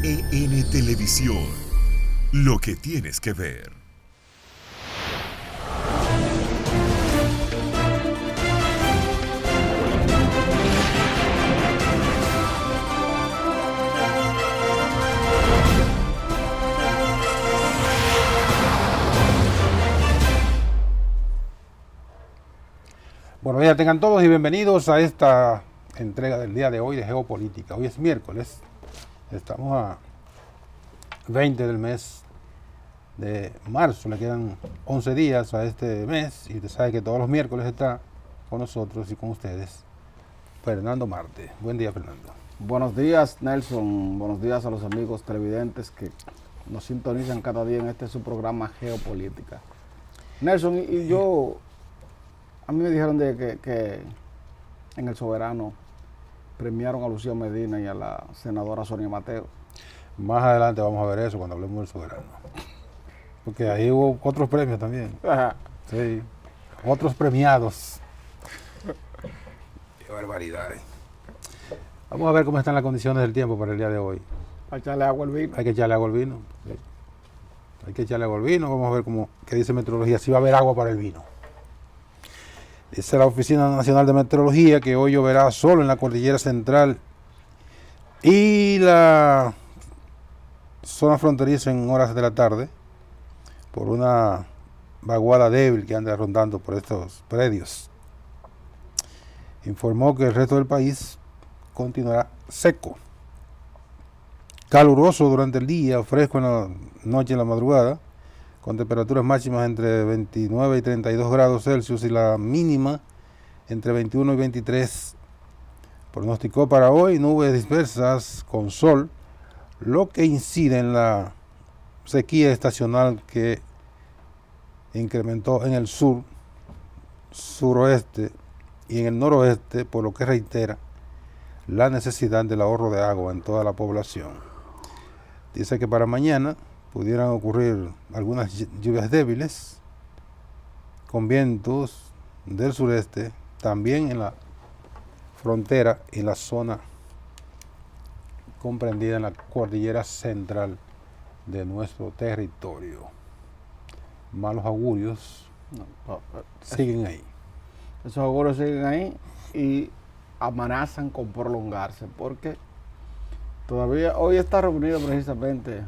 NTN Televisión, lo que tienes que ver. Buenos días, tengan todos y bienvenidos a esta entrega del día de hoy de Geopolítica. Hoy es miércoles, estamos a 20 del mes de marzo, le quedan 11 días a este mes y usted sabe que todos los miércoles está con nosotros y con ustedes Fernando Marte. Buen día, Fernando. Buenos días, Nelson. Buenos días a los amigos televidentes que nos sintonizan cada día en este su programa Geopolítica. Nelson, y yo, a mí me dijeron de que en El Soberano premiaron a Lucía Medina y a la senadora Sonia Mateo. Más adelante vamos a ver eso cuando hablemos del Soberano. Porque ahí hubo otros premios también. Ajá. Sí, otros premiados. Qué barbaridad. Vamos a ver cómo están las condiciones del tiempo para el día de hoy. A echarle agua al vino. Hay que echarle agua al vino. Sí. Hay que echarle agua al vino. Vamos a ver qué dice meteorología. Si va a haber agua para el vino. Dice la Oficina Nacional de Meteorología que hoy lloverá solo en la cordillera central y la zona fronteriza en horas de la tarde por una vaguada débil que anda rondando por estos predios. Informó que el resto del país continuará seco, caluroso durante el día, fresco en la noche y en la madrugada, con temperaturas máximas entre 29 y 32 grados Celsius y la mínima entre 21 y 23. Pronosticó para hoy nubes dispersas con sol, lo que incide en la sequía estacional que incrementó en el sur, suroeste y en el noroeste, por lo que reitera la necesidad del ahorro de agua en toda la población. Dice que para mañana pudieran ocurrir algunas lluvias débiles con vientos del sureste, también en la frontera y la zona comprendida en la cordillera central de nuestro territorio. Malos augurios siguen ahí. Esos augurios siguen ahí y amenazan con prolongarse porque todavía hoy está reunido precisamente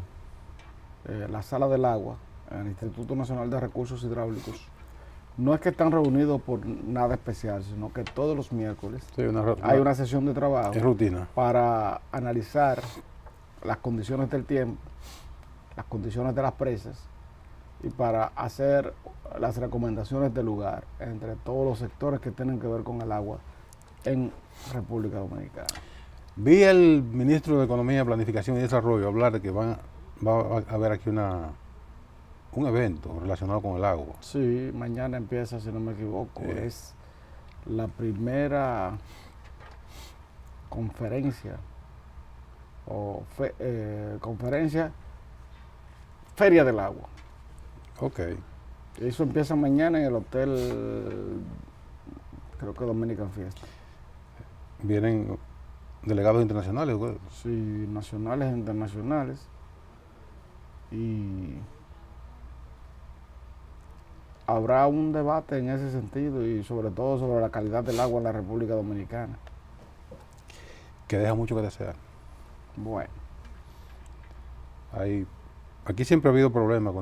la Sala del Agua en el Instituto Nacional de Recursos Hidráulicos. No es que están reunidos por nada especial, sino que todos los miércoles hay una sesión de trabajo es rutina para analizar las condiciones del tiempo, las condiciones de las presas y para hacer las recomendaciones del lugar entre todos los sectores que tienen que ver con el agua en República Dominicana. Vi al ministro de Economía, Planificación y Desarrollo hablar de que va a haber aquí un evento relacionado con el agua. Sí, mañana empieza, si no me equivoco, es la primera conferencia Feria del Agua. Ok. Eso empieza mañana en el hotel, creo que Dominican Fiesta. Vienen delegados internacionales, güey. Sí, nacionales e internacionales. Y habrá un debate en ese sentido y sobre todo sobre la calidad del agua en la República Dominicana. Que deja mucho que desear. Bueno. Aquí siempre ha habido problemas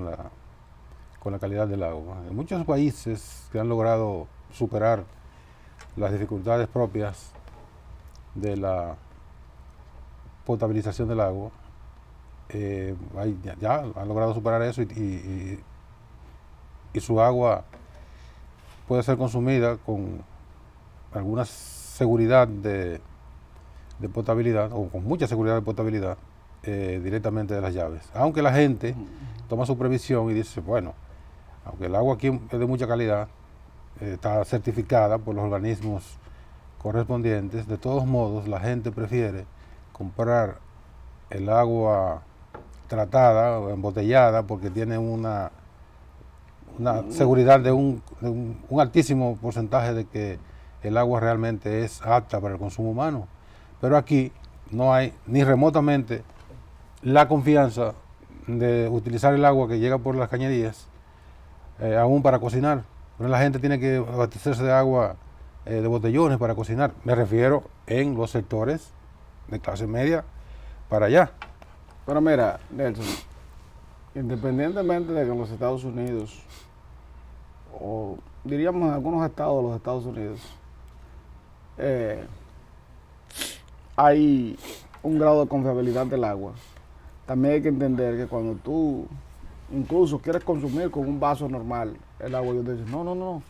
con la calidad del agua. En muchos países que han logrado superar las dificultades propias de la potabilización del agua, ya han logrado superar eso y su agua puede ser consumida con alguna seguridad de potabilidad o con mucha seguridad de potabilidad directamente de las llaves. Aunque la gente toma su previsión y dice, bueno, aunque el agua aquí es de mucha calidad, está certificada por los organismos correspondientes, de todos modos la gente prefiere comprar el agua tratada o embotellada porque tiene una seguridad de un altísimo porcentaje de que el agua realmente es apta para el consumo humano. Pero aquí no hay ni remotamente la confianza de utilizar el agua que llega por las cañerías, aún para cocinar. Pero la gente tiene que abastecerse de agua de botellones para cocinar. Me refiero en los sectores de clase media para allá. Pero mira, Nelson, independientemente de que en los Estados Unidos, o diríamos en algunos estados de los Estados Unidos, hay un grado de confiabilidad del agua, también hay que entender que cuando tú incluso quieres consumir con un vaso normal el agua, ellos te dicen, no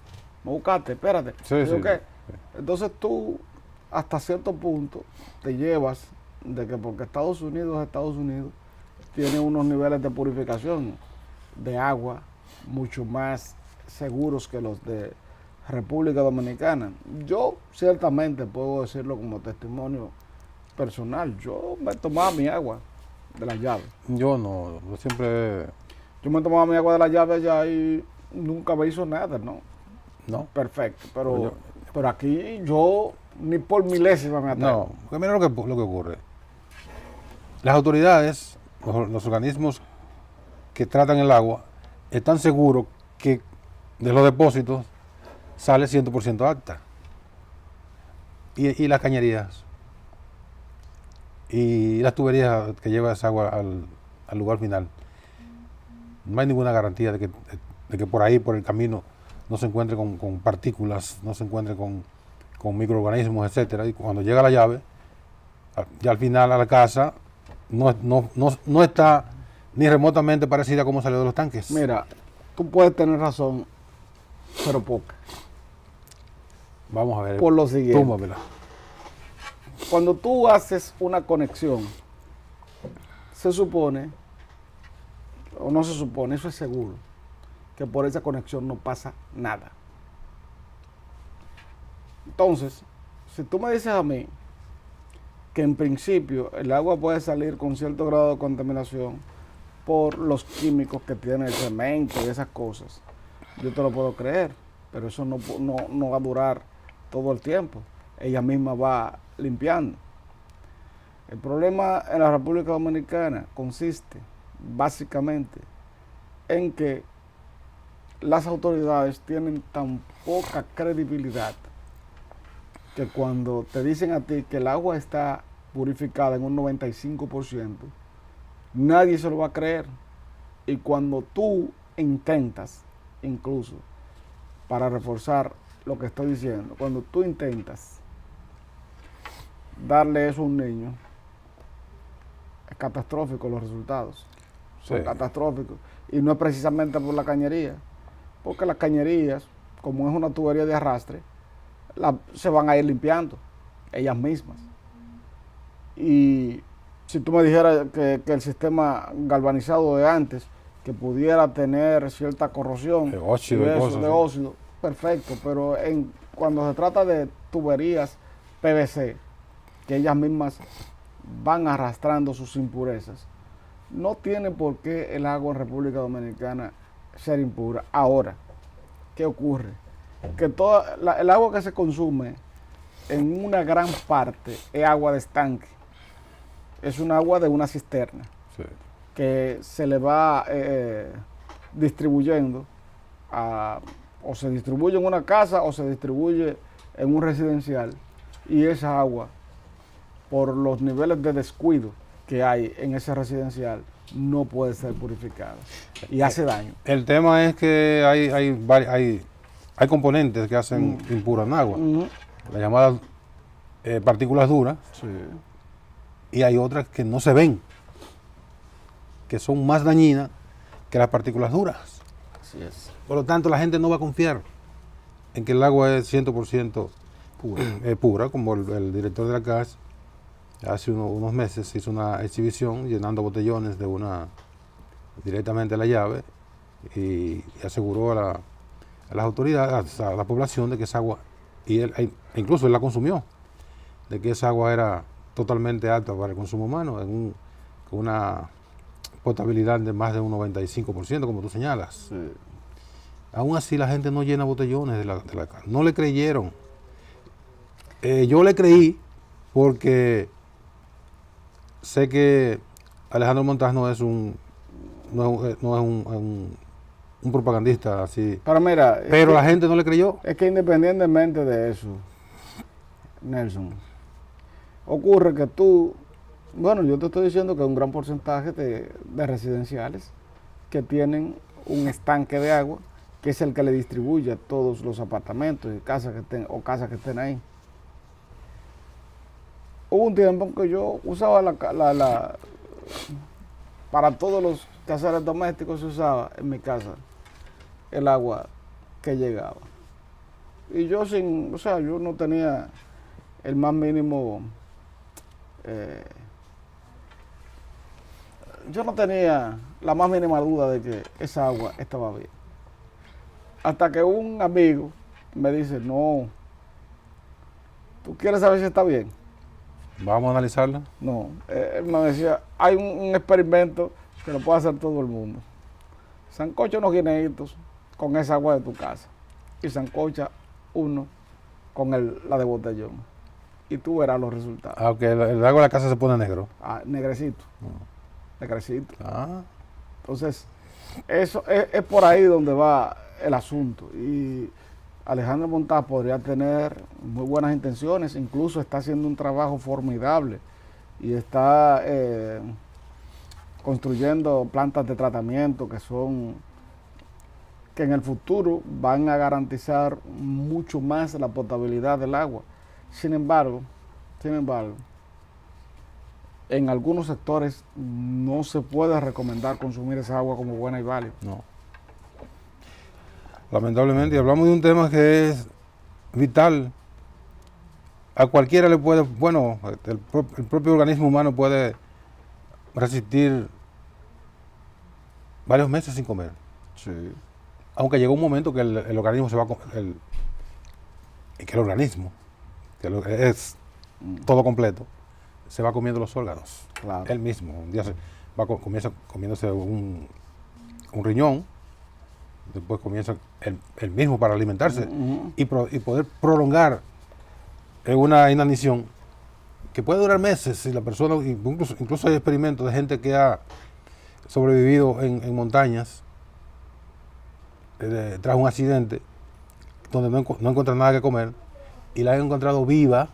buscaste, espérate. Sí, Digo, sí, ¿qué? sí. Entonces tú, hasta cierto punto, te llevas de que porque Estados Unidos tiene unos niveles de purificación de agua mucho más seguros que los de República Dominicana. Yo ciertamente puedo decirlo como testimonio personal. Yo me tomaba mi agua de la llave. Yo no, yo siempre, Yo me tomaba mi agua de la llave allá y nunca me hizo nada, ¿no? no. Perfecto. Pero Pero aquí yo ni por milésima me atrevo. No, porque mira lo que ocurre. Las autoridades, los organismos que tratan el agua, están seguros que de los depósitos sale 100% acta. Y las cañerías. Y las tuberías que lleva esa agua al lugar final. No hay ninguna garantía de que por ahí, por el camino, no se encuentre con partículas, no se encuentre con microorganismos, etcétera. Y cuando llega la llave, ya al final a la casa, no está ni remotamente parecida a como salió de los tanques. Mira, tú puedes tener razón, pero poca. Vamos a ver. Por lo siguiente. Túmbamela. Cuando tú haces una conexión, se supone, o no se supone, eso es seguro, que por esa conexión no pasa nada. Entonces, si tú me dices a mí que en principio el agua puede salir con cierto grado de contaminación por los químicos que tiene el cemento y esas cosas, yo te lo puedo creer, pero eso no va a durar todo el tiempo. Ella misma va limpiando. El problema en la República Dominicana consiste básicamente en que las autoridades tienen tan poca credibilidad que cuando te dicen a ti que el agua está purificada en un 95%, nadie se lo va a creer. Y cuando tú intentas, incluso para reforzar lo que estoy diciendo, cuando tú intentas darle eso a un niño, es catastrófico los resultados. Son Sí. catastróficos. Y no es precisamente por la cañería, porque las cañerías, como es una tubería de arrastre, se van a ir limpiando ellas mismas. Y si tú me dijeras que el sistema galvanizado de antes, que pudiera tener cierta corrosión De óxido y y eso, cosas, de sí. óxido, perfecto, pero cuando se trata de tuberías PVC, que ellas mismas van arrastrando sus impurezas, no tiene por qué el agua en República Dominicana ser impura. Ahora, ¿qué ocurre? Que el agua que se consume en una gran parte es agua de estanque. Es un agua de una cisterna Sí. que se le va distribuyendo, o se distribuye en una casa o se distribuye en un residencial, y esa agua, por los niveles de descuido que hay en ese residencial, no puede ser purificada y hace daño. El tema es que hay componentes que hacen impura en agua, Ujú. las llamadas partículas duras, Sí. y hay otras que no se ven, que son más dañinas que las partículas duras. Así es. Por lo tanto, la gente no va a confiar en que el agua es 100% pura, como el director de la CAS hace unos meses hizo una exhibición llenando botellones directamente a la llave y aseguró a las autoridades, a la población, de que esa agua, incluso él la consumió, de que esa agua era totalmente apta para el consumo humano, con una potabilidad de más de un 95%, como tú señalas. Sí. Aún así la gente no llena botellones de la CAS. No le creyeron. Yo le creí porque sé que Alejandro Montaz no es un propagandista así. Pero mira, Pero la gente no le creyó. es que independientemente de eso, Nelson, ocurre que tú, bueno, yo te estoy diciendo que hay un gran porcentaje de residenciales que tienen un estanque de agua, que es el que le distribuye a todos los apartamentos y casas que estén ahí. Hubo un tiempo en que yo usaba para todos los quehaceres domésticos se usaba en mi casa el agua que llegaba. Y yo yo no tenía el más mínimo, yo no tenía la más mínima duda de que esa agua estaba bien. Hasta que un amigo me dice, no, ¿tú quieres saber si está bien? Vamos a analizarla. No, él me decía, hay un experimento que lo puede hacer todo el mundo. Sancocha unos guineitos con esa agua de tu casa y sancocha uno con la de botellón. Y tú verás los resultados. Aunque el agua de la casa se pone negro. Negrecito. Negrecito. Ah. Entonces, eso es por ahí donde va el asunto. Y Alejandro Montaz podría tener muy buenas intenciones, incluso está haciendo un trabajo formidable y está construyendo plantas de tratamiento que en el futuro van a garantizar mucho más la potabilidad del agua. Sin embargo, en algunos sectores no se puede recomendar consumir esa agua como buena y válida. No. Lamentablemente, y hablamos de un tema que es vital. A cualquiera le puede, bueno, el propio organismo humano puede resistir varios meses sin comer. Sí. Aunque llega un momento que el organismo se va a comer, que es todo completo, se va comiendo los órganos. Claro. Él mismo. Un día comienza comiéndose un riñón, después comienza el mismo para alimentarse y poder prolongar una inanición que puede durar meses si la persona, incluso hay experimentos de gente que ha sobrevivido en montañas tras un accidente donde no encuentran nada que comer y la han encontrado viva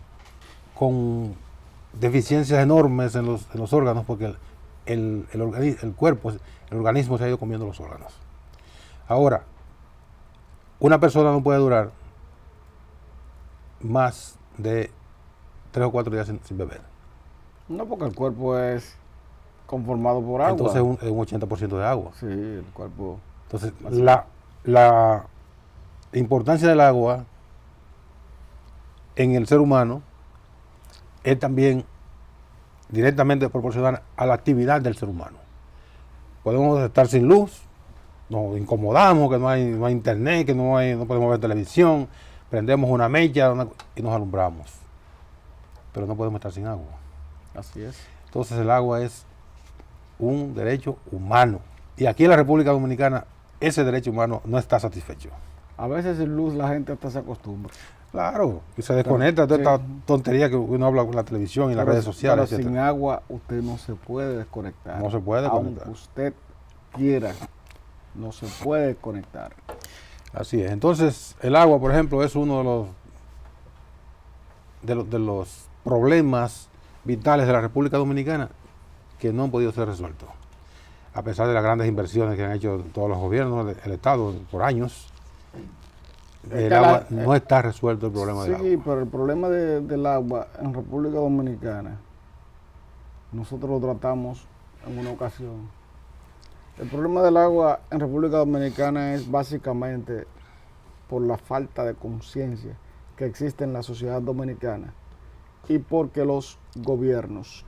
con deficiencias enormes en los órganos porque el organismo se ha ido comiendo los órganos. Ahora, una persona no puede durar más de 3 o 4 días sin beber. No, porque el cuerpo es conformado por agua. Entonces es un 80% de agua. Sí, el cuerpo. Entonces, la importancia del agua en el ser humano es también directamente proporcional a la actividad del ser humano. Podemos estar sin luz, nos incomodamos, que no hay internet, que no podemos ver televisión, prendemos una mecha y nos alumbramos. Pero no podemos estar sin agua. Así es. Entonces el agua es un derecho humano. Y aquí en la República Dominicana ese derecho humano no está satisfecho. A veces sin luz la gente hasta se acostumbra. Claro, y se desconecta toda esta tontería que uno habla con la televisión y las redes sociales. Pero sin agua usted no se puede desconectar. No se puede desconectar. Aunque usted quiera, no se puede desconectar. Así es. Entonces, el agua, por ejemplo, es uno de los problemas vitales de la República Dominicana que no han podido ser resueltos. A pesar de las grandes inversiones que han hecho todos los gobiernos, el Estado, por años, el agua no está resuelto el problema del agua. Sí, pero el problema del agua en República Dominicana, nosotros lo tratamos en una ocasión. El problema del agua en República Dominicana es básicamente por la falta de conciencia que existe en la sociedad dominicana y porque los gobiernos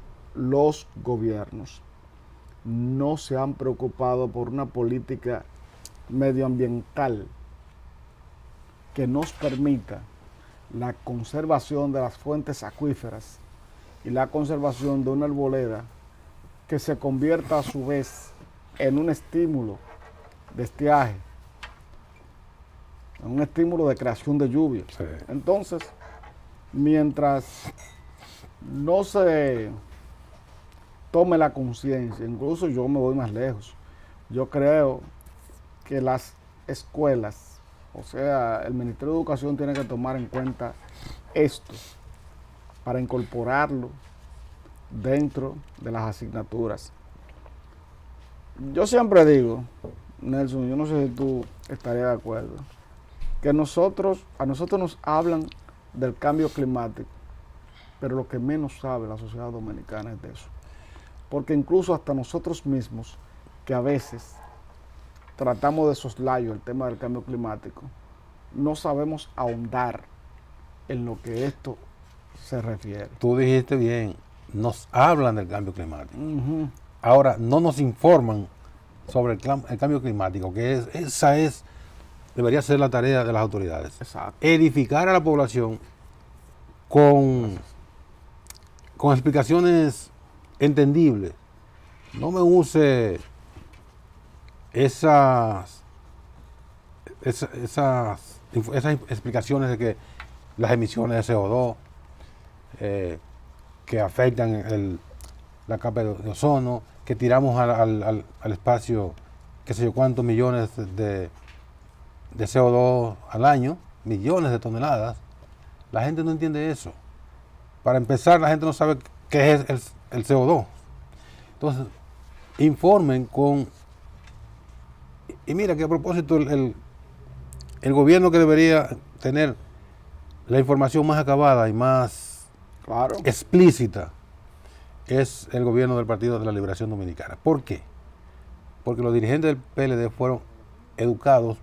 no se han preocupado por una política medioambiental que nos permita la conservación de las fuentes acuíferas y la conservación de una arboleda que se convierta a su vez en un estímulo de estiaje, en un estímulo de creación de lluvia. Sí. Entonces, mientras no se tome la conciencia. Incluso yo me voy más lejos. Yo creo que las escuelas, o sea, el Ministerio de Educación tiene que tomar en cuenta esto para incorporarlo dentro de las asignaturas. Yo siempre digo, Nelson, yo no sé si tú estarías de acuerdo, que a nosotros nos hablan del cambio climático, pero lo que menos sabe la sociedad dominicana es de eso. Porque incluso hasta nosotros mismos, que a veces tratamos de soslayo el tema del cambio climático, no sabemos ahondar en lo que esto se refiere. Tú dijiste bien, nos hablan del cambio climático. Ahora, no nos informan sobre el cambio climático, que debería ser la tarea de las autoridades. Exacto. Edificar a la población con explicaciones entendibles. No me use esas explicaciones de que las emisiones de CO2 que afectan la capa de ozono, que tiramos al espacio qué sé yo cuántos millones de CO2 al año, millones de toneladas. La gente no entiende eso. Para empezar, la gente no sabe qué es el CO2. Entonces, informen con... Y mira que a propósito, el gobierno que debería tener la información más acabada y más explícita es el gobierno del Partido de la Liberación Dominicana. ¿Por qué? Porque los dirigentes del PLD fueron educados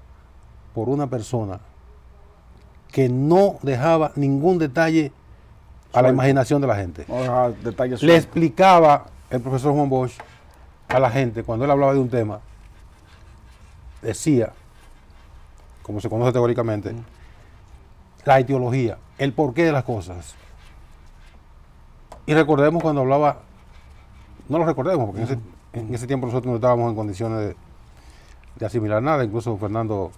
por una persona que no dejaba ningún detalle a la imaginación de la gente. Le explicaba el profesor Juan Bosch a la gente, cuando él hablaba de un tema, decía, como se conoce teóricamente, la etiología, el porqué de las cosas. Y recordemos cuando hablaba, no lo recordemos, porque en ese tiempo nosotros no estábamos en condiciones de asimilar nada, incluso Fernando,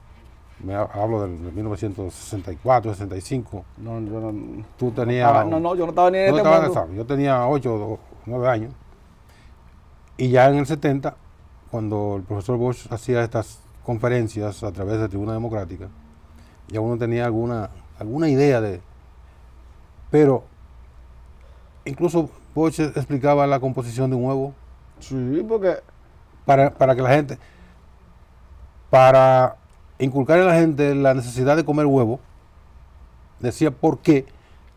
hablo del 1964, 65. No, yo no. Tú tenías... yo no estaba ni en este mundo. Yo tenía 8 o 9 años. Y ya en el 70, cuando el profesor Bosch hacía estas conferencias a través de Tribuna Democrática, ya uno tenía alguna idea de... Pero incluso Bosch explicaba la composición de un huevo. Sí, porque... Para que la gente... Para inculcar en la gente la necesidad de comer huevo, decía por qué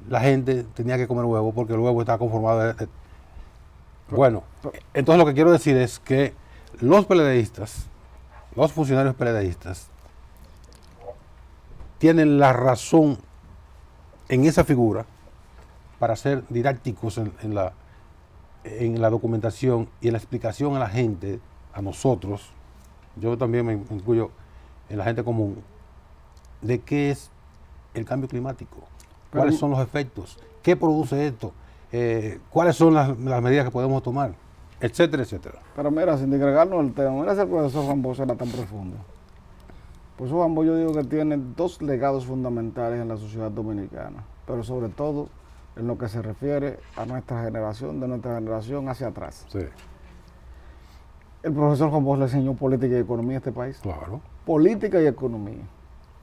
la gente tenía que comer huevo, porque el huevo estaba conformado de... Bueno, entonces lo que quiero decir es que los PLDistas, los funcionarios PLDistas, tienen la razón en esa figura para ser didácticos en la documentación y en la explicación a la gente, a nosotros. Yo también me incluyo en la gente común, de qué es el cambio climático, cuáles son los efectos, qué produce esto, cuáles son las medidas que podemos tomar, etcétera, etcétera. Pero mira, sin digregarnos el tema, mira si el profesor Juan Bosch era tan profundo. El profesor Juan Bosch, yo digo que tiene dos legados fundamentales en la sociedad dominicana, pero sobre todo en lo que se refiere a nuestra generación, de nuestra generación hacia atrás. Sí. El profesor Juan Bosch le enseñó política y economía a este país. Claro. Política y economía.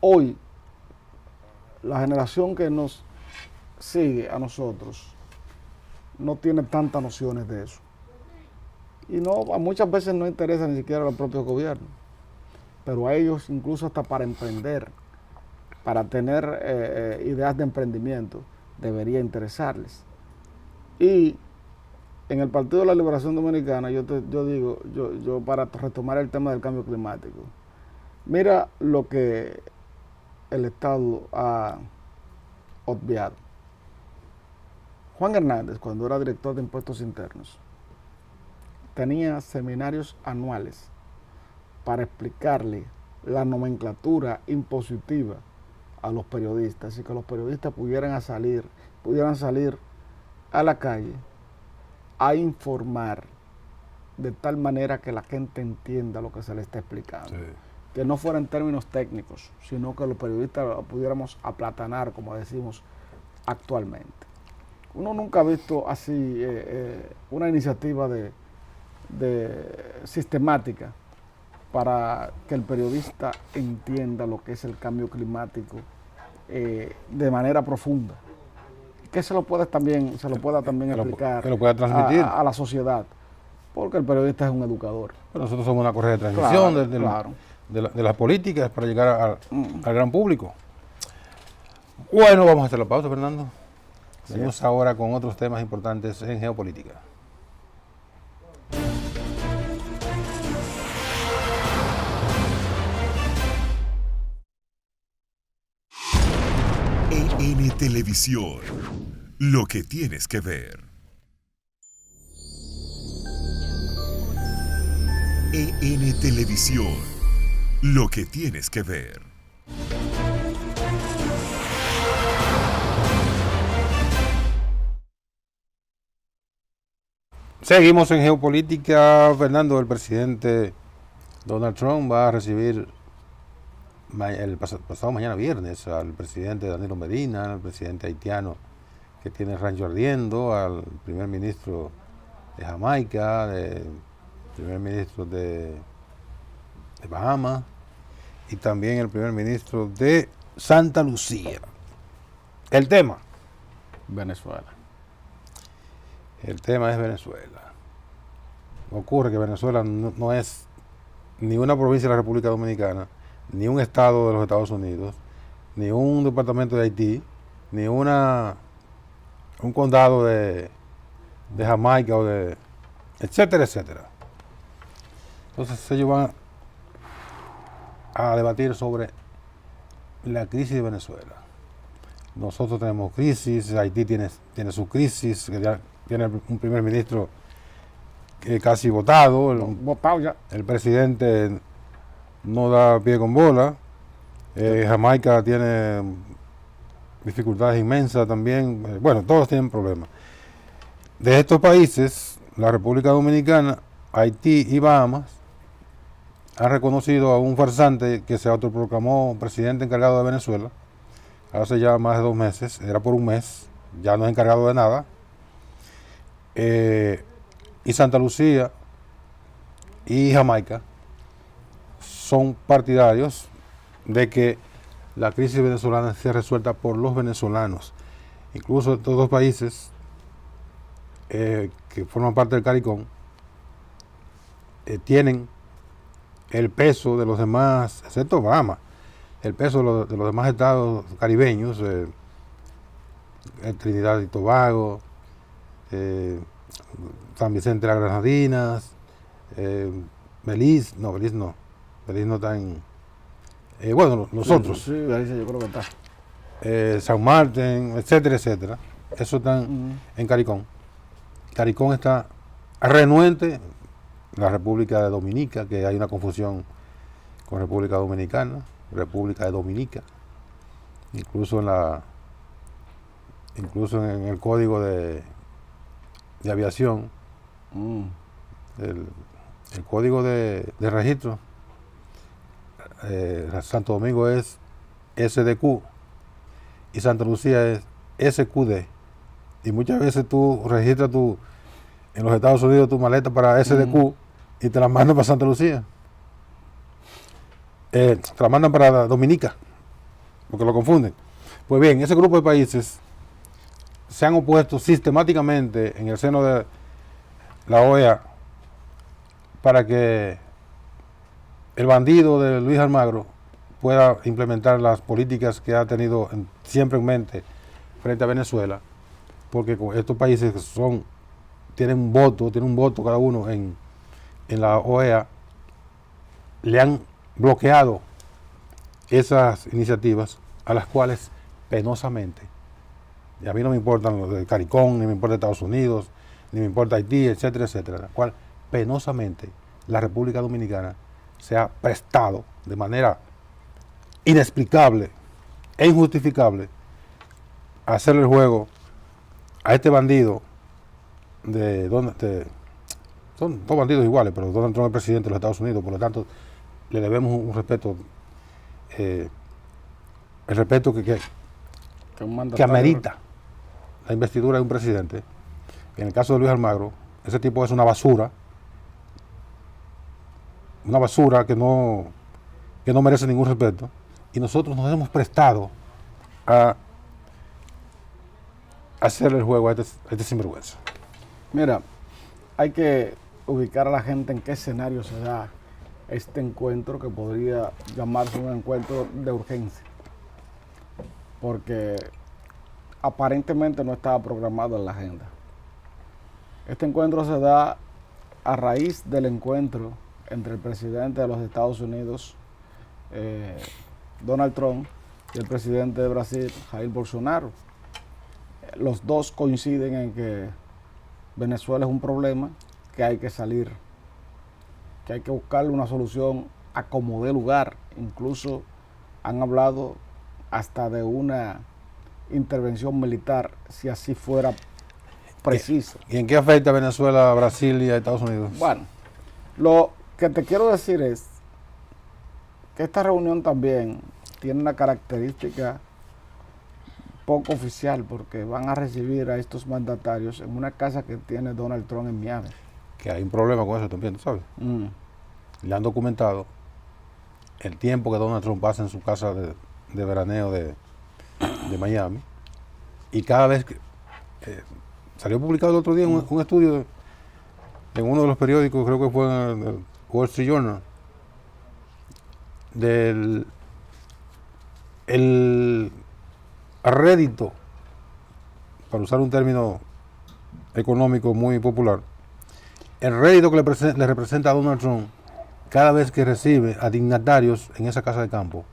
Hoy, la generación que nos sigue a nosotros no tiene tantas nociones de eso. Y muchas veces no interesa ni siquiera a los propios gobiernos. Pero a ellos, incluso hasta para emprender, para tener ideas de emprendimiento, debería interesarles. Y en el Partido de la Liberación Dominicana, yo digo, para retomar el tema del cambio climático, mira lo que el Estado ha obviado. Juan Hernández, cuando era director de Impuestos Internos, tenía seminarios anuales para explicarle la nomenclatura impositiva a los periodistas y que los periodistas pudieran salir a la calle a informar de tal manera que la gente entienda lo que se le está explicando. Sí. Que no fuera en términos técnicos, sino que los periodistas lo pudiéramos aplatanar, como decimos actualmente. Uno nunca ha visto así una iniciativa sistemática para que el periodista entienda lo que es el cambio climático de manera profunda. Que se lo pueda también explicar que lo pueda transmitir a la sociedad, porque el periodista es un educador. Pero nosotros somos una correa de transmisión Claro. de las políticas para llegar al gran público. Bueno, vamos a hacer la pausa, Fernando. Venimos ahora con otros temas importantes en geopolítica. EN Televisión, lo que tienes que ver. EN Televisión, lo que tienes que ver. Seguimos en geopolítica, Fernando. El presidente Donald Trump va a recibir el pasado mañana viernes al presidente Danilo Medina, al presidente haitiano que tiene el rancho ardiendo, al primer ministro de Jamaica, al primer ministro de Bahamas y también el primer ministro de Santa Lucía. El tema. Venezuela. El tema es Venezuela. Ocurre que Venezuela no es ni una provincia de la República Dominicana, ni un estado de los Estados Unidos, ni un departamento de Haití, ni un condado de Jamaica o de etcétera, etcétera. Entonces ellos van a debatir sobre la crisis de Venezuela. Nosotros tenemos crisis, Haití tiene su crisis, que ya tiene un primer ministro casi votado, Votado ya. el presidente no da pie con bola, Jamaica tiene dificultades inmensas también, bueno, todos tienen problemas. De estos países, la República Dominicana, Haití y Bahamas han reconocido a un farsante que se autoproclamó presidente encargado de Venezuela hace ya más de 2 meses, era por un mes, ya no es encargado de nada. Y Santa Lucía y Jamaica son partidarios de que la crisis venezolana sea resuelta por los venezolanos. Incluso estos 2 países que forman parte del CARICOM tienen el peso de los demás, excepto Bahamas, el peso de los demás estados caribeños, Trinidad y Tobago, San Vicente de las Granadinas, Belice no está en... bueno, nosotros. Sí, Belice yo creo que está. San Martín, etcétera, etcétera. Eso están en CARICOM. CARICOM está renuente, la República de Dominica, que hay una confusión con República Dominicana, República de Dominica, incluso en el código de aviación, el código de registro, Santo Domingo es SDQ y Santa Lucía es SQD, y muchas veces tú registras en los Estados Unidos tu maleta para SDQ y te la mandan para Santa Lucía, te la mandan para Dominica porque lo confunden. Pues bien, ese grupo de países se han opuesto sistemáticamente en el seno de la OEA para que el bandido de Luis Almagro pueda implementar las políticas que ha tenido siempre en mente frente a Venezuela, porque estos países tienen un voto cada uno en la OEA, le han bloqueado esas iniciativas a las cuales penosamente, y a mí no me importan los de CARICOM, ni me importa Estados Unidos, ni me importa Haití, etcétera, etcétera, la cual penosamente la República Dominicana se ha prestado de manera inexplicable e injustificable a hacerle el juego a este bandido son dos bandidos iguales, pero Donald Trump es presidente de los Estados Unidos, por lo tanto le debemos un respeto, el respeto que amerita la investidura de un presidente. En el caso de Luis Almagro, ese tipo es una basura que no merece ningún respeto, y nosotros nos hemos prestado a hacer el juego a este sinvergüenza. Mira, hay que ubicar a la gente en qué escenario se da este encuentro, que podría llamarse un encuentro de urgencia, porque aparentemente no estaba programado en la agenda. Este encuentro se da a raíz del encuentro entre el presidente de los Estados Unidos, Donald Trump, y el presidente de Brasil, Jair Bolsonaro. Los dos coinciden en que Venezuela es un problema, que hay que salir, que hay que buscarle una solución a como dé lugar. Incluso han hablado hasta de una intervención militar, si así fuera preciso. ¿Y en qué afecta a Venezuela, a Brasil y a Estados Unidos? Bueno, lo que te quiero decir es que esta reunión también tiene una característica poco oficial, porque van a recibir a estos mandatarios en una casa que tiene Donald Trump en Miami. Que hay un problema con eso también, ¿sabes? Le han documentado el tiempo que Donald Trump pasa en su casa de veraneo de Miami, y cada vez que salió publicado el otro día un estudio en uno de los periódicos, creo que fue en el Wall Street Journal, del el rédito, para usar un término económico muy popular, el rédito que le representa a Donald Trump cada vez que recibe a dignatarios en esa casa de campo.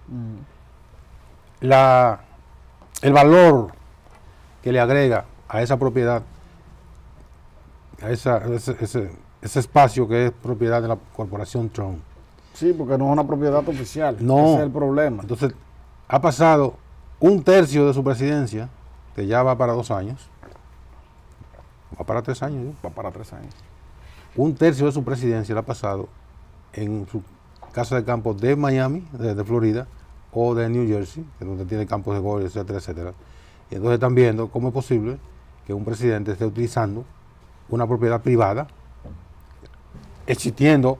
El valor que le agrega a esa propiedad, a ese espacio que es propiedad de la corporación Trump. Sí, porque no es una propiedad oficial. No. Ese es el problema. Entonces, ha pasado un tercio de su presidencia, que ya va para 2 años, va para 3 años, ¿no? Va para 3 años. Un tercio de su presidencia la ha pasado en su casa de campo de Miami, de Florida, o de New Jersey, donde tiene campos de golf, etcétera, etcétera. Y entonces están viendo cómo es posible que un presidente esté utilizando una propiedad privada, existiendo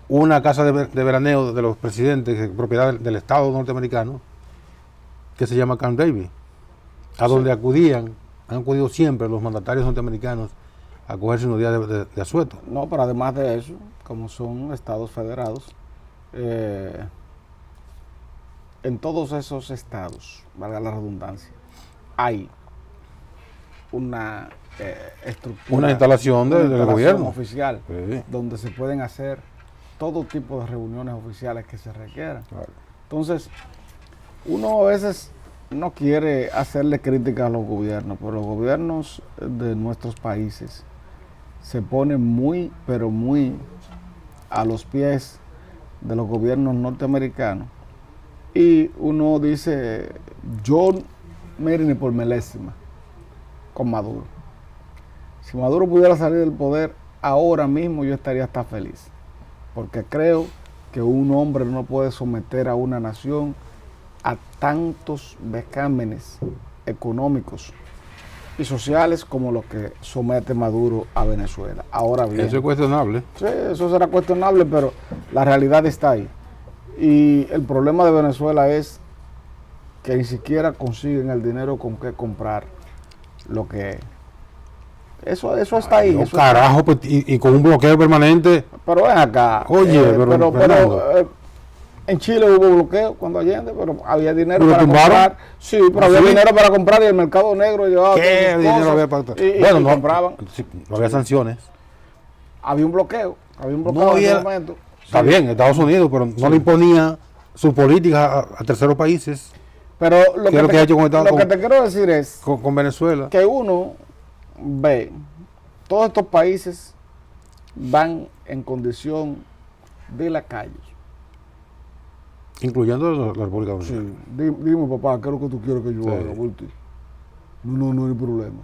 una casa de veraneo de los presidentes, propiedad del Estado norteamericano, que se llama Camp David, a donde han acudido siempre los mandatarios norteamericanos a cogerse unos días de asueto. No, pero además de eso, como son estados federados, en todos esos estados, valga la redundancia, hay una estructura, Una instalación del gobierno oficial, sí, donde se pueden hacer todo tipo de reuniones oficiales que se requieran. claro. Entonces, uno a veces no quiere hacerle crítica a los gobiernos, pero los gobiernos de nuestros países se ponen muy, pero muy a los pies de los gobiernos norteamericanos, y uno dice, yo mire ni por milésima con Maduro. Si Maduro pudiera salir del poder ahora mismo, yo estaría hasta feliz, porque creo que un hombre no puede someter a una nación a tantos vejámenes económicos y sociales como los que somete Maduro a Venezuela. Ahora bien, Eso es cuestionable. sí, eso será cuestionable, pero la realidad está ahí. Y el problema de Venezuela es que ni siquiera consiguen el dinero con que comprar lo que... Eso está ahí. No, eso carajo, pues, y con un bloqueo permanente. Pero ven acá. Oye, pero en Chile hubo bloqueo cuando Allende, pero había dinero ¿Lo para tumbaron? comprar. Sí, pero había ¿Sí? dinero para comprar, y el mercado negro llevaba ¿Qué todas sus dinero cosas, había para y no compraban. sí, no había sanciones. Había un bloqueo No, en y ese era- momento. Está Sí. bien, Estados Unidos, pero no le imponía su política a terceros países, Pero lo ¿Qué es lo que ha hecho con Estados lo que Unidos? te quiero decir es con Venezuela. que uno ve, todos estos países van en condición de lacayos. Incluyendo la República Dominicana. Sí. Dime, papá, ¿qué es lo que tú quieres que yo Sí. haga por ti? No hay problema.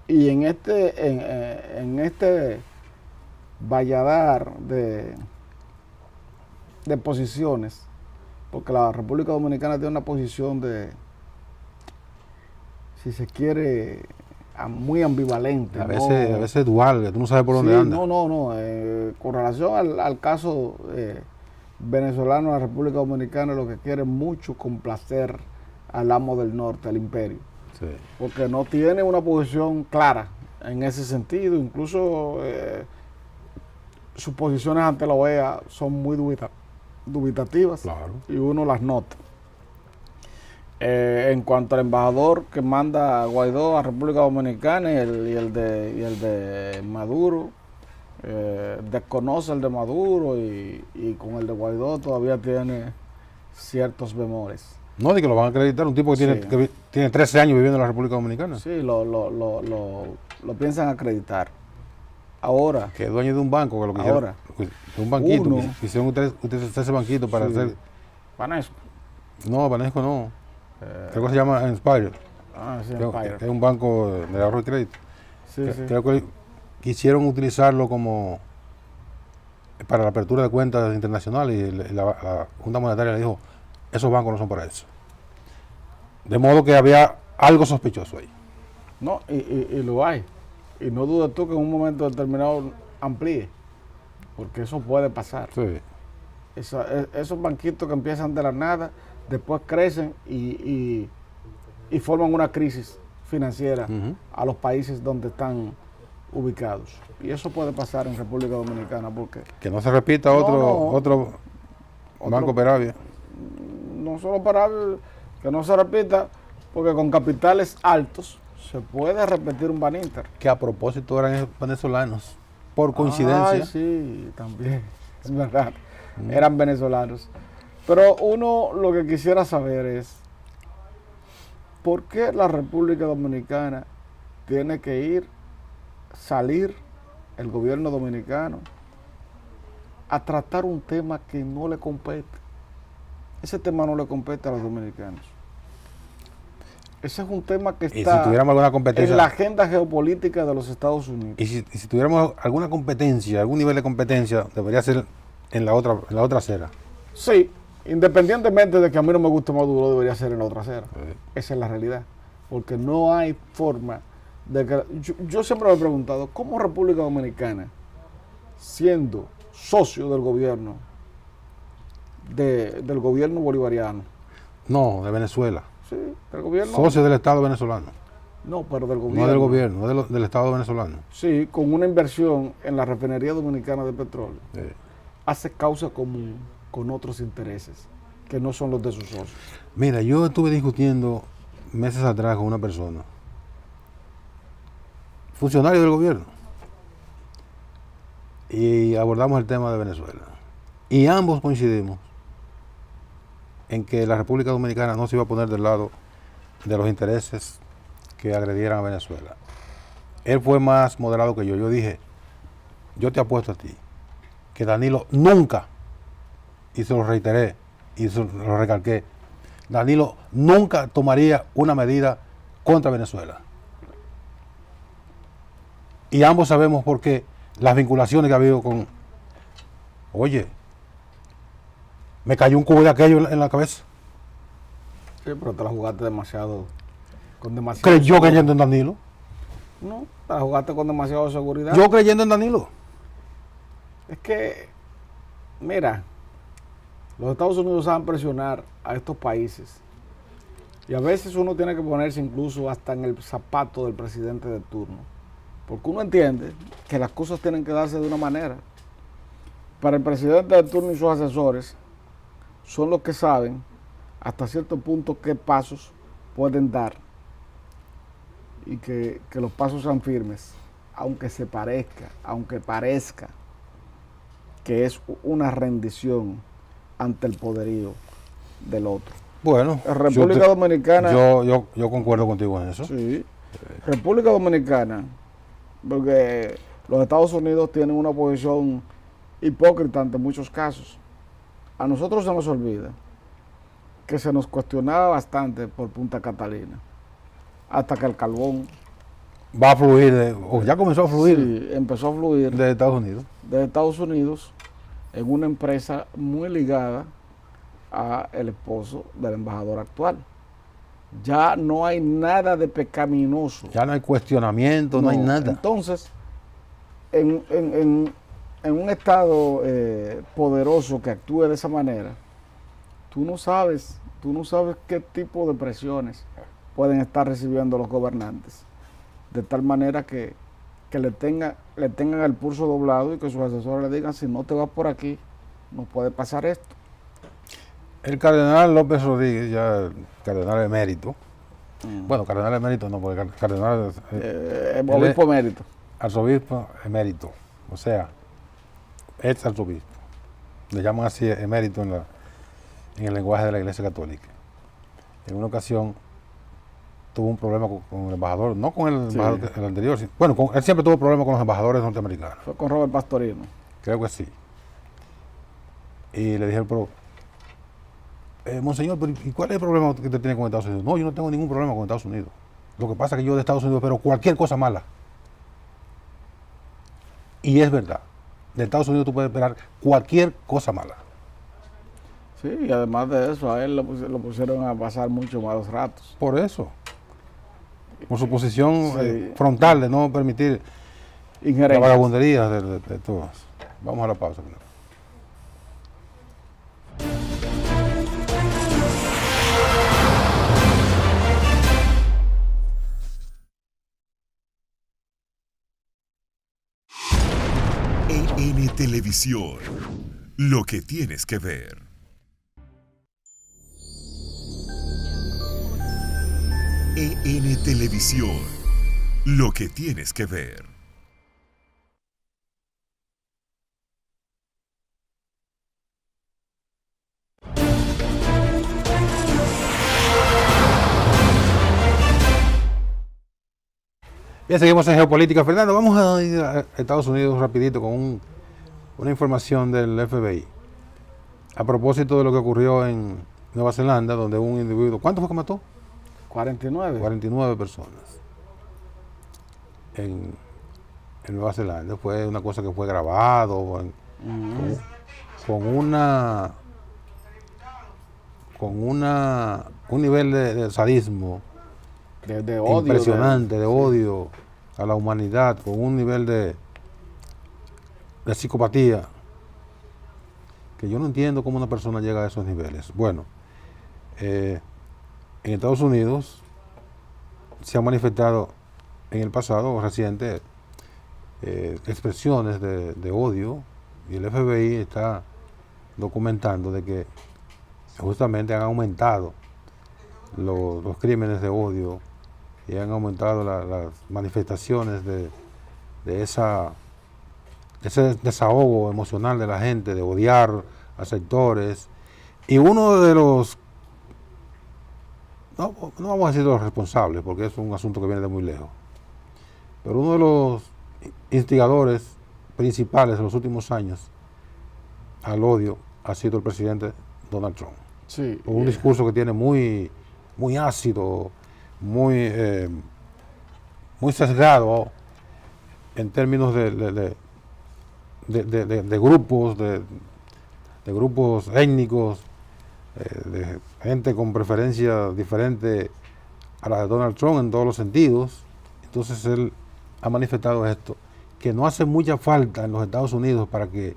Y en este valladar de posiciones, porque la República Dominicana tiene una posición de, si se quiere, muy ambivalente. A veces dual, que tú no sabes por dónde anda. No. Con relación al caso venezolano de la República Dominicana, lo que quiere es mucho complacer al amo del norte, al imperio. Sí. Porque no tiene una posición clara en ese sentido. Incluso sus posiciones ante la OEA son muy dubitativas. Claro. Y uno las nota. En cuanto al embajador que manda a Guaidó a República Dominicana y el de Maduro, desconoce el de Maduro y con el de Guaidó todavía tiene ciertos bemoles. No, de que lo van a acreditar, un tipo que Sí. tiene 13 años viviendo en la República Dominicana. Sí, lo piensan acreditar. Ahora, Que es dueño de un banco, que lo quisieron. Ahora, De un banquito. uno- Quisieron utilizar ese banquito para sí, hacer. Banesco. No, Banesco no. Creo que se llama Inspire. Sí, Que Empire. es un banco de ahorro y crédito. Sí, sí. Creo que quisieron utilizarlo como para la apertura de cuentas internacionales y la Junta Monetaria le dijo, esos bancos no son para eso. De modo que había algo sospechoso ahí. No, y lo hay. Y no dudes tú que en un momento determinado amplíe, porque eso puede pasar. Sí. Esos banquitos que empiezan de la nada, después crecen y forman una crisis financiera Ujú. a los países donde están ubicados. Y eso puede pasar en República Dominicana, porque Que no se repita otro Banco Peravia. no solo para que no se repita, porque con capitales altos se puede repetir un Baninter. Que a propósito eran venezolanos. Por coincidencia. Ay, sí, también, es verdad. Eran venezolanos. Pero uno lo que quisiera saber es, ¿por qué la República Dominicana tiene que salir, el gobierno dominicano, a tratar un tema que no le compete? Ese tema no le compete a los dominicanos. Ese es un tema que Y está si tuviéramos alguna competencia. en la agenda geopolítica de los Estados Unidos. Y si tuviéramos alguna competencia, algún nivel de competencia, debería ser en la otra acera. Sí, independientemente de que a mí no me guste Maduro, debería ser en la otra acera. Sí. Esa es la realidad. Porque no hay forma de que... Yo siempre me he preguntado, ¿cómo República Dominicana, siendo socio del gobierno, del gobierno bolivariano, No, de Venezuela. sí, del gobierno... Socio del Estado venezolano. No, pero del gobierno. No del gobierno, del Estado venezolano. Sí, con una inversión en la refinería dominicana de petróleo, Sí. hace causa común con otros intereses, que no son los de sus socios. Mira, yo estuve discutiendo meses atrás con una persona, funcionario del gobierno, y abordamos el tema de Venezuela. Y ambos coincidimos en que la República Dominicana no se iba a poner del lado de los intereses que agredieran a Venezuela. Él fue más moderado que yo. Yo dije, yo te apuesto a ti, que Danilo nunca, y se lo reiteré, y se lo recalqué, Danilo nunca tomaría una medida contra Venezuela. Y ambos sabemos por qué las vinculaciones que ha habido con... Oye, me cayó un cubo de aquello en la cabeza. Sí, pero te la jugaste demasiado, con demasiado... Creyó creyendo en Danilo. No, te la jugaste con demasiada seguridad. Yo creyendo en Danilo. Es que, mira, los Estados Unidos saben presionar a estos países. Y a veces uno tiene que ponerse incluso hasta en el zapato del presidente de turno. Porque uno entiende que las cosas tienen que darse de una manera. Para el presidente de turno y sus asesores son los que saben hasta cierto punto qué pasos pueden dar. Y que los pasos sean firmes. Aunque parezca que es una rendición ante el poderío del otro. Bueno, República Dominicana... yo concuerdo contigo en eso. Sí. República Dominicana, porque los Estados Unidos tienen una posición hipócrita ante muchos casos. A nosotros se nos olvida que se nos cuestionaba bastante por Punta Catalina, hasta que el carbón... Va a fluir, o ya comenzó a fluir Sí, empezó a fluir de Estados Unidos. de Estados Unidos en una empresa muy ligada a el esposo del embajador actual. Ya no hay nada de pecaminoso. Ya no hay cuestionamiento, no hay nada. Entonces, en un estado poderoso que actúe de esa manera, tú no sabes qué tipo de presiones pueden estar recibiendo los gobernantes, de tal manera que le tengan el pulso doblado y que sus asesores le digan, si no te vas por aquí, no puede pasar esto. El cardenal López Rodríguez, ya el cardenal emérito, bueno, cardenal emérito no, porque cardenal Obispo emérito. Arzobispo emérito, o sea, ex arzobispo. Le llaman así emérito en el lenguaje de la Iglesia Católica. En una ocasión tuvo un problema con el embajador, no con el embajador el anterior, bueno, él siempre tuvo problemas con los embajadores norteamericanos. Fue con Robert Pastorino. Creo que sí. Y le dije, pero, monseñor, ¿y cuál es el problema que usted tiene con Estados Unidos? No, yo no tengo ningún problema con Estados Unidos. Lo que pasa es que yo de Estados Unidos espero cualquier cosa mala. Y es verdad. De Estados Unidos tú puedes esperar cualquier cosa mala. Sí, y además de eso, a él lo pusieron a pasar mucho malos ratos. Por eso. Por su posición frontal de no permitir la vagabundería de todos. Vamos a la pausa. EN Televisión, lo que tienes que ver. EN Televisión, lo que tienes que ver. Bien, seguimos en Geopolítica. Fernando, vamos a ir a Estados Unidos rapidito con una información del FBI. A propósito de lo que ocurrió en Nueva Zelanda, donde un individuo, ¿cuánto fue que mató? 49. 49 personas en Nueva Zelanda. Fue una cosa que fue grabado con un nivel de sadismo de odio, impresionante, de odio a la humanidad, con un nivel de psicopatía que yo no entiendo cómo una persona llega a esos niveles. Bueno, en Estados Unidos se han manifestado en el pasado reciente expresiones de odio, y el FBI está documentando de que justamente han aumentado los crímenes de odio y han aumentado las manifestaciones de ese desahogo emocional de la gente, de odiar a sectores. Y uno de los, no vamos a decir de los responsables, porque es un asunto que viene de muy lejos, pero uno de los instigadores principales en los últimos años al odio ha sido el presidente Donald Trump. Sí, Con un discurso que tiene muy ácido, muy sesgado en términos de grupos, de grupos étnicos, de gente con preferencia diferente a la de Donald Trump en todos los sentidos. Entonces él ha manifestado esto, que no hace mucha falta en los Estados Unidos para que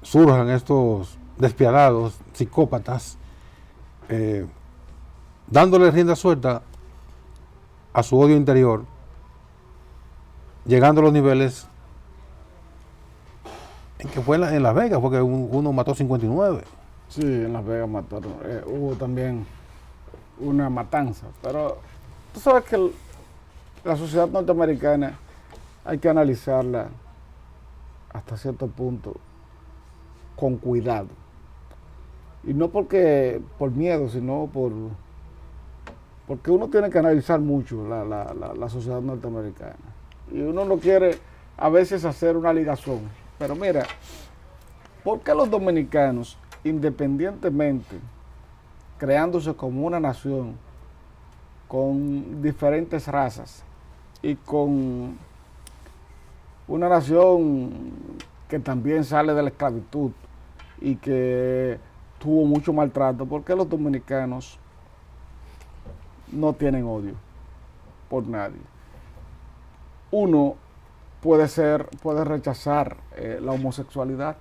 surjan estos despiadados psicópatas, dándole rienda suelta a su odio interior, llegando a los niveles en que fue en Las Vegas, porque uno mató 59. Sí, en Las Vegas mataron. Hubo también una matanza. Pero tú sabes que la sociedad norteamericana hay que analizarla hasta cierto punto con cuidado. Y no por miedo, sino porque uno tiene que analizar mucho la sociedad norteamericana. Y uno no quiere a veces hacer una ligación. Pero mira, ¿por qué los dominicanos, independientemente, creándose como una nación, con diferentes razas y con una nación que también sale de la esclavitud y que tuvo mucho maltrato, por qué los dominicanos no tienen odio por nadie. Uno puede rechazar la homosexualidad,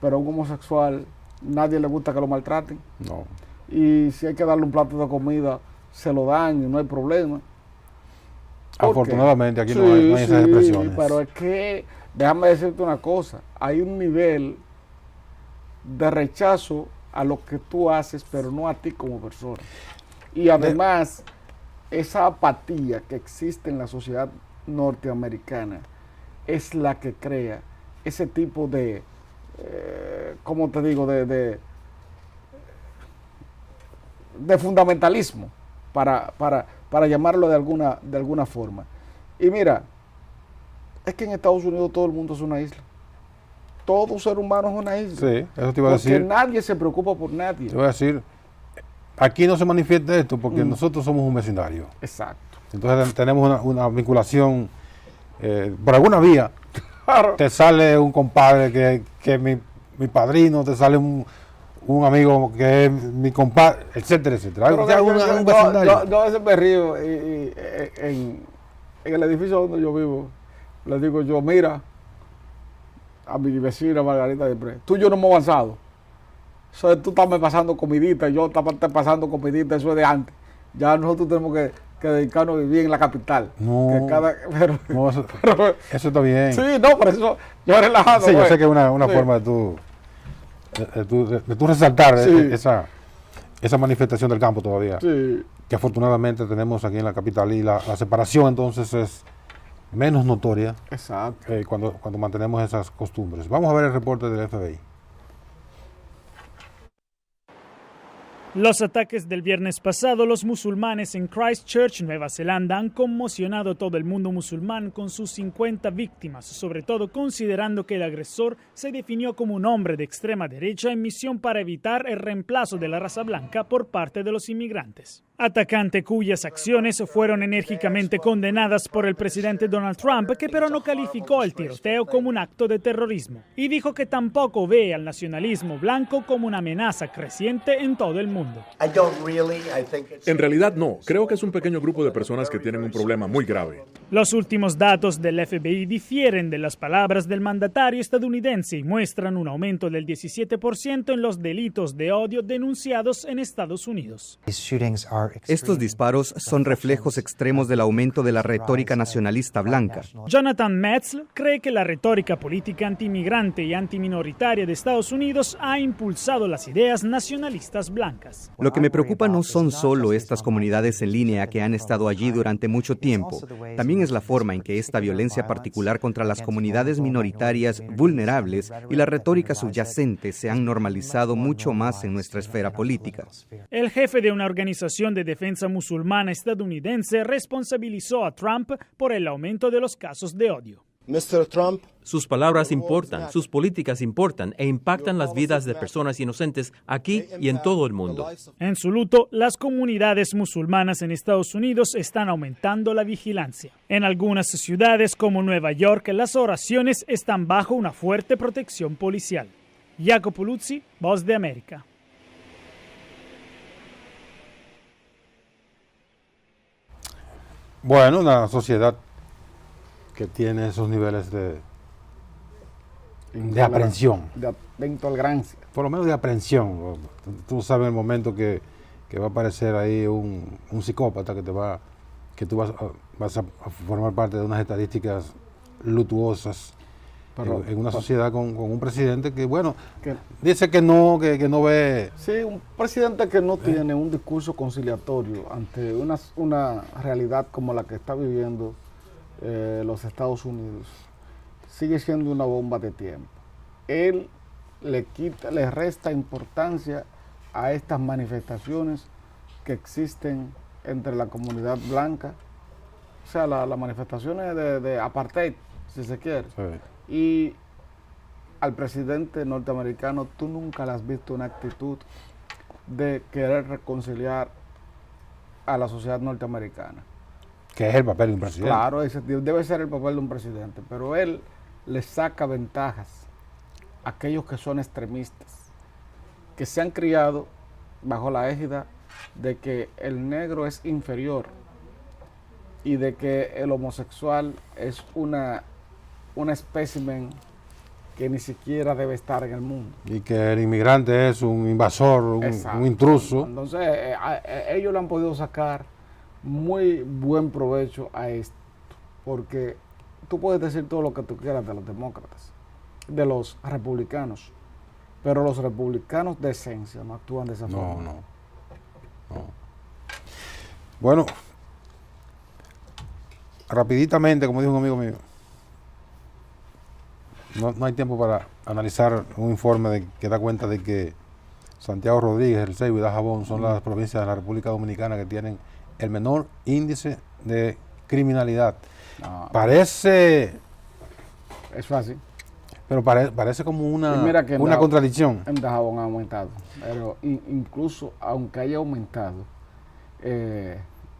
pero a un homosexual nadie le gusta que lo maltraten. No. Y si hay que darle un plato de comida, se lo dan y no hay problema. Afortunadamente aquí no hay esas expresiones. Pero es que, déjame decirte una cosa, hay un nivel de rechazo a lo que tú haces, pero no a ti como persona. Y además, esa apatía que existe en la sociedad norteamericana es la que crea ese tipo de, ¿cómo te digo?, de fundamentalismo, para llamarlo de alguna forma. Y mira, es que en Estados Unidos todo el mundo es una isla. Todo ser humano es una isla. Sí, eso te iba a decir. Porque nadie se preocupa por nadie. Te voy a decir, aquí no se manifiesta esto porque nosotros somos un vecindario. Exacto. Entonces tenemos una vinculación por alguna vía. Claro. Te sale un compadre que es mi padrino, te sale un amigo que es mi compadre, etcétera, etcétera. Pero O sea, un vecindario. yo a veces me río en el edificio donde yo vivo. Le digo yo, mira, a mi vecina Margarita Desprez, tú y yo no hemos avanzado. Eso es, tú estás pasando comidita, yo te pasando comidita, eso es de antes. Ya nosotros tenemos que dedicarnos a vivir en la capital. No, no, eso está bien. Sí, no, por eso yo relajado. Sí, yo sé que es una forma de tú resaltar esa manifestación del campo todavía. Sí. Que afortunadamente tenemos aquí en la capital y la separación entonces es menos notoria. Exacto. Cuando mantenemos esas costumbres. Vamos a ver el reporte del FBI. Los ataques del viernes pasado, los musulmanes en Christchurch, Nueva Zelanda, han conmocionado a todo el mundo musulmán con sus 50 víctimas, sobre todo considerando que el agresor se definió como un hombre de extrema derecha en misión para evitar el reemplazo de la raza blanca por parte de los inmigrantes. Atacante cuyas acciones fueron enérgicamente condenadas por el presidente Donald Trump, que pero no calificó el tiroteo como un acto de terrorismo y dijo que tampoco ve al nacionalismo blanco como una amenaza creciente en todo el mundo. En realidad no, creo que es un pequeño grupo de personas que tienen un problema muy grave. Los últimos datos del FBI difieren de las palabras del mandatario estadounidense y muestran un aumento del 17% en los delitos de odio denunciados en Estados Unidos. Estos disparos son reflejos extremos del aumento de la retórica nacionalista blanca. Jonathan Metzl cree que la retórica política antimigrante y antiminoritaria de Estados Unidos ha impulsado las ideas nacionalistas blancas. Lo que me preocupa no son solo estas comunidades en línea que han estado allí durante mucho tiempo, también es la forma en que esta violencia particular contra las comunidades minoritarias vulnerables y la retórica subyacente se han normalizado mucho más en nuestra esfera política. El jefe de una organización de defensa musulmana estadounidense responsabilizó a Trump por el aumento de los casos de odio. Mr. Trump, sus palabras importan, sus políticas importan e impactan las vidas de personas inocentes aquí y en todo el mundo. En su luto, las comunidades musulmanas en Estados Unidos están aumentando la vigilancia. En algunas ciudades como Nueva York, las oraciones están bajo una fuerte protección policial. Jacopo Luzzi, Voz de América. Bueno, una sociedad que tiene esos niveles de aprehensión. De intolerancia. Por lo menos de aprehensión. Tú sabes el momento que va a aparecer ahí un psicópata que tú vas a formar parte de unas estadísticas lutuosas. Pero, en una sociedad con un presidente que, bueno, dice que no ve... Sí, un presidente que no tiene un discurso conciliatorio ante una realidad como la que está viviendo los Estados Unidos, sigue siendo una bomba de tiempo. Él le resta importancia a estas manifestaciones que existen entre la comunidad blanca, o sea, las manifestaciones de apartheid, si se quiere. Sí. Y al presidente norteamericano tú nunca le has visto una actitud de querer reconciliar a la sociedad norteamericana. Que es el papel de un presidente. Claro, ese debe ser el papel de un presidente, pero él le saca ventajas a aquellos que son extremistas, que se han criado bajo la égida de que el negro es inferior y de que el homosexual es una espécimen que ni siquiera debe estar en el mundo. Y que el inmigrante es un invasor, un intruso. Entonces, ellos le han podido sacar muy buen provecho a esto, porque tú puedes decir todo lo que tú quieras de los demócratas, de los republicanos, pero los republicanos de esencia no actúan de esa forma. No. Bueno, rapiditamente, como dijo un amigo mío, no hay tiempo para analizar un informe que da cuenta de que Santiago Rodríguez, El Ceibo y Dajabón son las provincias de la República Dominicana que tienen el menor índice de criminalidad. No, Parece, es fácil. pero parece como una Dajabón- contradicción. En Dajabón ha aumentado, pero incluso aunque haya aumentado,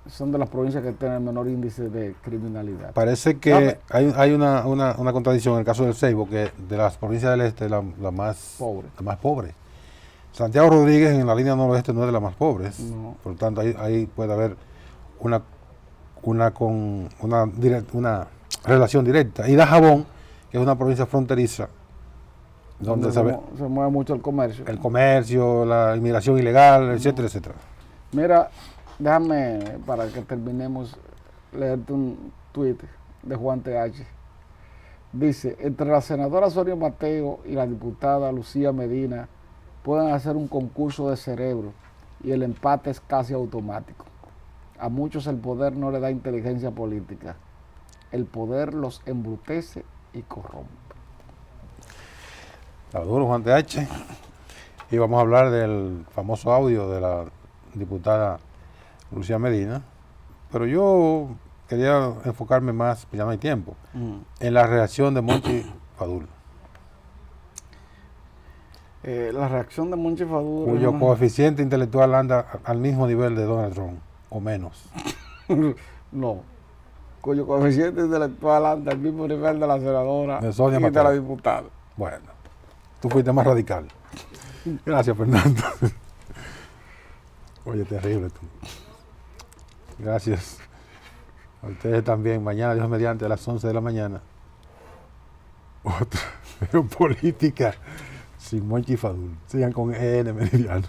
son de las provincias que tienen el menor índice de criminalidad. Parece que hay una contradicción en el caso del Ceibo, que de las provincias del este la más pobre. Santiago Rodríguez en la línea noroeste no es de las más pobres, No. por lo tanto ahí puede haber una relación directa. Y Dajabón, que es una provincia fronteriza, donde se mueve mucho el comercio. el comercio, la inmigración ilegal, etcétera, etcétera. Mira, déjame, para que terminemos, leerte un tuit de Juan TH. Dice, entre la senadora Sonia Mateo y la diputada Lucía Medina pueden hacer un concurso de cerebro y el empate es casi automático. A muchos el poder no le da inteligencia política. El poder los embrutece y corrompe. Duro, Juan TH. Y vamos a hablar del famoso audio de la diputada Lucía Medina, pero yo quería enfocarme más, pues ya no hay tiempo, en la reacción de Monchi Fadul, La reacción de Monchi Fadul, cuyo coeficiente intelectual anda al mismo nivel de Donald Trump, o menos. no, cuyo coeficiente intelectual anda al mismo nivel de la senadora De Sonia y de Mateo. la diputada. Bueno, tú fuiste más radical. Gracias, Fernando. Oye, terrible tú. Gracias. A ustedes también. Mañana, Dios mediante, a las 11 de la mañana. Otra, pero política sin Monchi Fadul. Sigan con EN Meridiano.